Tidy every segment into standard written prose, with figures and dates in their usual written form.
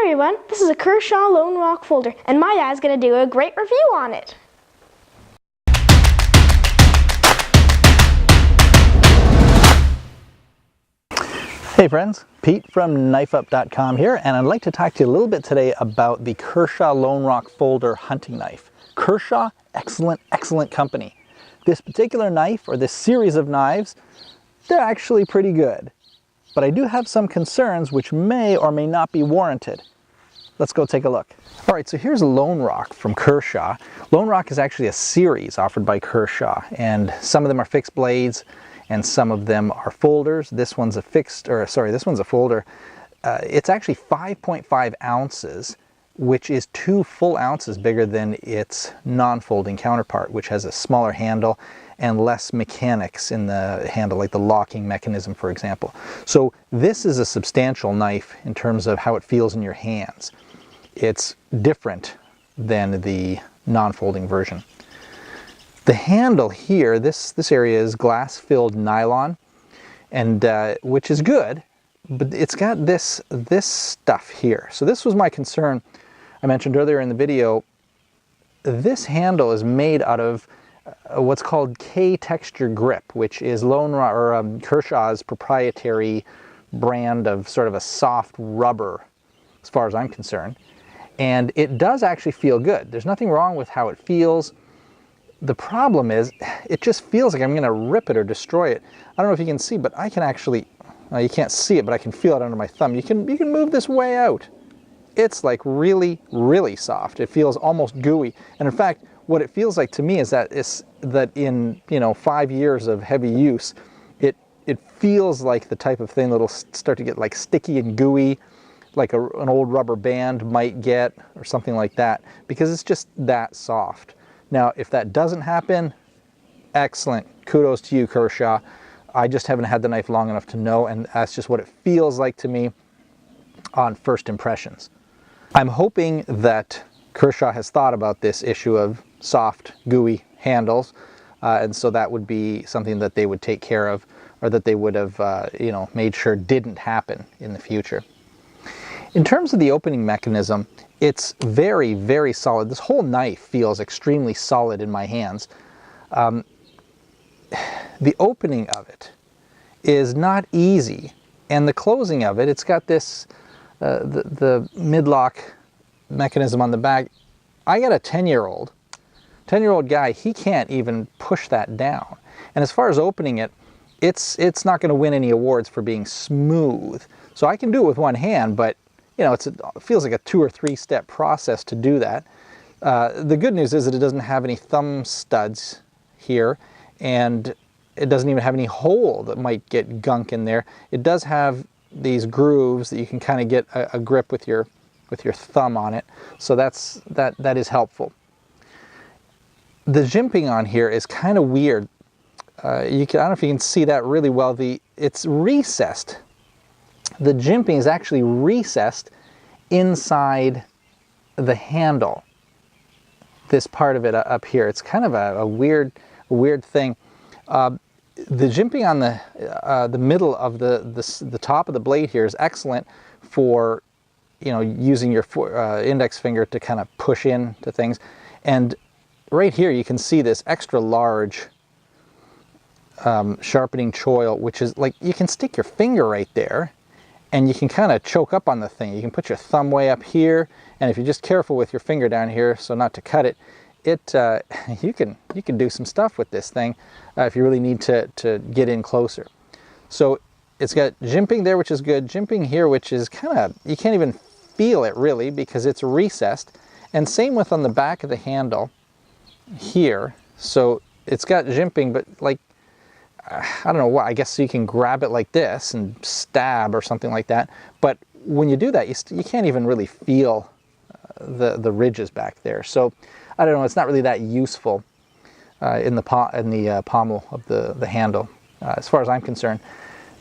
everyone, this is a Kershaw Lonerock Folder, and my dad's going to do a great review on it. Hey friends, Pete from KnifeUp.com here, and I'd like to talk to you a little bit today about the Kershaw Lonerock Folder hunting knife. Kershaw, excellent company. This particular knife, or this series of knives, they're actually pretty good. But I do have some concerns which may or may not be warranted. Let's go take a look. All right, so here's Lonerock from Kershaw. Lonerock is actually a series offered by Kershaw, and some of them are fixed blades, and some of them are folders. This one's a this one's a folder. It's actually 5.5 ounces, which is 2 full ounces bigger than its non-folding counterpart, which has a smaller handle and less mechanics in the handle, like the locking mechanism, for example. So this is a substantial knife in terms of how it feels in your hands. It's different than the non-folding version. The handle here, this area is glass-filled nylon, and which is good, but it's got this stuff here. So this was my concern. I mentioned earlier in the video, this handle is made out of what's called K-texture grip, which is Kershaw's proprietary brand of sort of a soft rubber, as far as I'm concerned. And it does actually feel good. There's nothing wrong with how it feels. The problem is, it just feels like I'm going to rip it or destroy it. I don't know if you can see, but I can actually, you can't see it, but I can feel it under my thumb. You can move this way out. It's like really soft. It feels almost gooey. And in fact, what it feels like to me is that in 5 years of heavy use, it feels like the type of thing that'll start to get like sticky and gooey, like an old rubber band might get, or something like that, because it's just that soft. Now, if that doesn't happen, excellent. Kudos to you, Kershaw. I just haven't had the knife long enough to know, and that's just what it feels like to me on first impressions. I'm hoping that Kershaw has thought about this issue of soft, gooey handles, and so that would be something that they would take care of, or that they would have made sure didn't happen in the future. In terms of the opening mechanism, it's very solid. This whole knife feels extremely solid in my hands. The opening of it is not easy, and the closing of it, it's got this the mid-lock mechanism on the back. I got a 10-year-old guy, he can't even push that down. And as far as opening it, it's not going to win any awards for being smooth. So I can do it with one hand, but it feels like a 2 or 3 step process to do that. The good news is that it doesn't have any thumb studs here, and it doesn't even have any hole that might get gunk in there. It does have these grooves that you can kind of get a grip with your thumb on it, so that is helpful. The jimping on here is kind of weird. I don't know if you can see that really well. It's recessed. The jimping is actually recessed inside the handle. This part of it up here, it's kind of a weird thing. The jimping on the middle of the top of the blade here is excellent for using your index finger to kind of push into things. And right here you can see this extra large sharpening choil, which is like, you can stick your finger right there and you can kind of choke up on the thing. You can put your thumb way up here, and if you're just careful with your finger down here so not to cut it, you can do some stuff with this thing if you really need to get in closer. So it's got jimping there, which is good. Jimping here, which is kind of, you can't even feel it really because it's recessed. And same with on the back of the handle here. So it's got jimping, but like, I don't know what, I guess so you can grab it like this and stab or something like that. But when you do that, you can't even really feel the ridges back there. So I don't know, it's not really that useful in the pommel of the handle, as far as I'm concerned.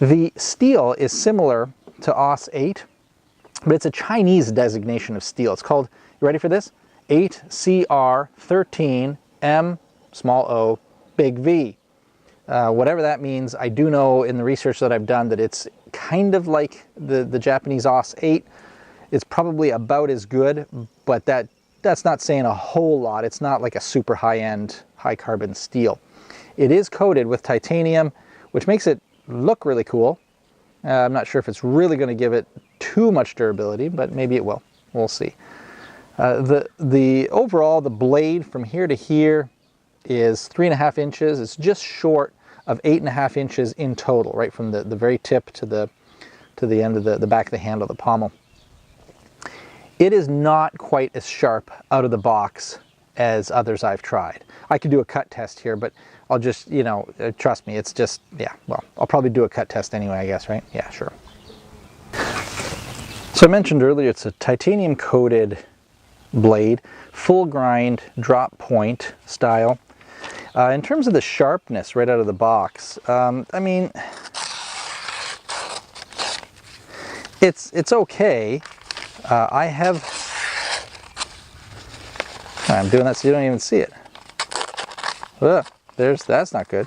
The steel is similar to AUS 8, but it's a Chinese designation of steel. It's called, you ready for this? 8CR13M small o big V. Whatever that means, I do know in the research that I've done that it's kind of like the Japanese AUS 8. It's probably about as good, but that's not saying a whole lot. It's not like a super high-end, high-carbon steel. It is coated with titanium, which makes it look really cool. I'm not sure if it's really going to give it too much durability, but maybe it will. We'll see. The overall, the blade from here to here is 3.5 inches. It's just short of 8.5 inches in total, right from the very tip to the end of the back of the handle, the pommel. It is not quite as sharp out of the box as others I've tried. I could do a cut test here, but I'll just, you know, trust me, it's just, yeah, well, I'll probably do a cut test anyway, I guess, right? Yeah, sure. So I mentioned earlier, it's a titanium coated blade, full grind, drop point style. In terms of the sharpness right out of the box, I mean, it's okay. I'm doing that so you don't even see it. Ugh, that's not good.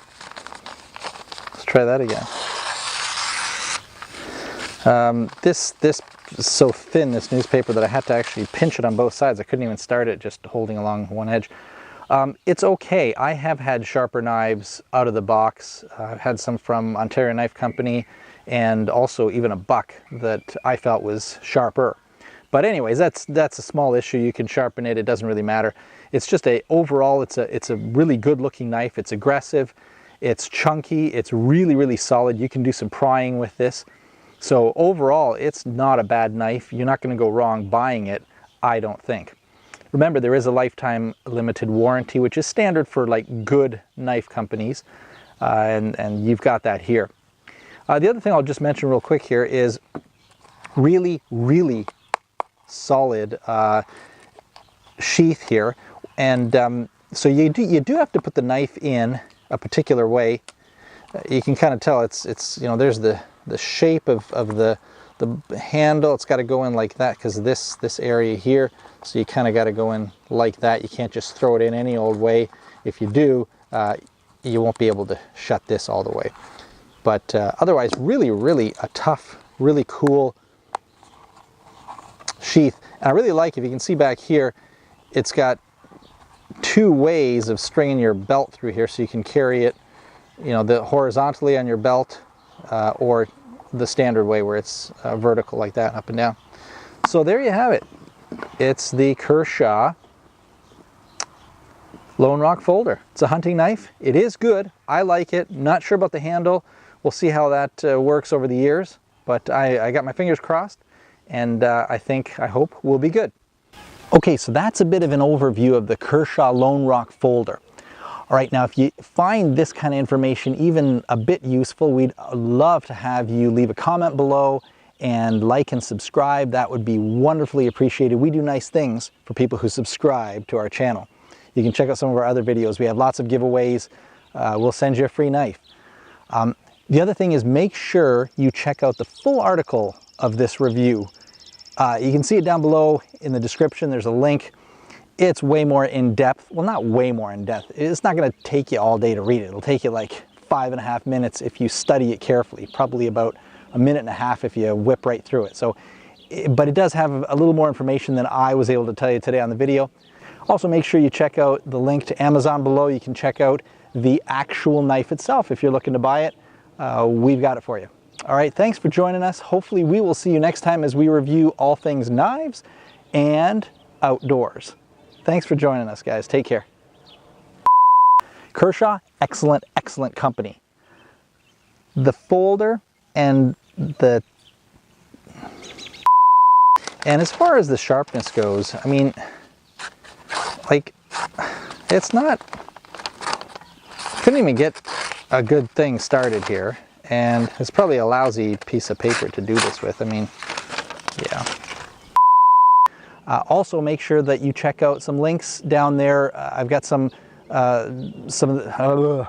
Let's try that again. This is so thin, this newspaper, that I had to actually pinch it on both sides. I couldn't even start it just holding along one edge. It's okay. I have had sharper knives out of the box. I've had some from Ontario Knife Company, and also even a Buck that I felt was sharper. But anyways, that's a small issue. You can sharpen it. It doesn't really matter. It's just overall, it's a really good looking knife. It's aggressive. It's chunky. It's really, really solid. You can do some prying with this. So overall, it's not a bad knife. You're not going to go wrong buying it, I don't think. Remember, there is a lifetime limited warranty, which is standard for like good knife companies, and you've got that here. The other thing I'll just mention real quick here is really, really solid sheath here, and so you do have to put the knife in a particular way. You can kind of tell it's you know, there's the shape of the handle. It's got to go in like that because this area here, so you kind of got to go in like that. You can't just throw it in any old way. If you do, you won't be able to shut this all the way. But otherwise, really, really a tough, really cool sheath. And I really like, if you can see back here, it's got two ways of stringing your belt through here, so you can carry it, you know, the horizontally on your belt, or the standard way where it's vertical like that, up and down. So there you have it. It's the Kershaw Lonerock Folder. It's a hunting knife. It is good. I like it. Not sure about the handle. We'll see how that works over the years, but I got my fingers crossed, and I hope we'll be good. Okay, so that's a bit of an overview of the Kershaw Lonerock Folder. All right, now if you find this kind of information even a bit useful, we'd love to have you leave a comment below and like and subscribe. That would be wonderfully appreciated. We do nice things for people who subscribe to our channel. You can check out some of our other videos. We have lots of giveaways. We'll send you a free knife. The other thing is, make sure you check out the full article of this review. You can see it down below in the description. There's a link. It's way more in-depth. Well, not way more in-depth. It's not going to take you all day to read it. It'll take you like 5.5 minutes if you study it carefully. Probably about 1.5 minutes if you whip right through it. So, but it does have a little more information than I was able to tell you today on the video. Also, make sure you check out the link to Amazon below. You can check out the actual knife itself if you're looking to buy it. We've got it for you. All right, thanks for joining us. Hopefully we will see you next time as we review all things knives and outdoors. Thanks for joining us, guys. Take care. Kershaw, excellent, excellent company. The folder and as far as the sharpness goes, I mean, like, it's not, couldn't even get a good thing started here, and it's probably a lousy piece of paper to do this with. I mean, yeah. Also, make sure that you check out some links down there. I've got some of the,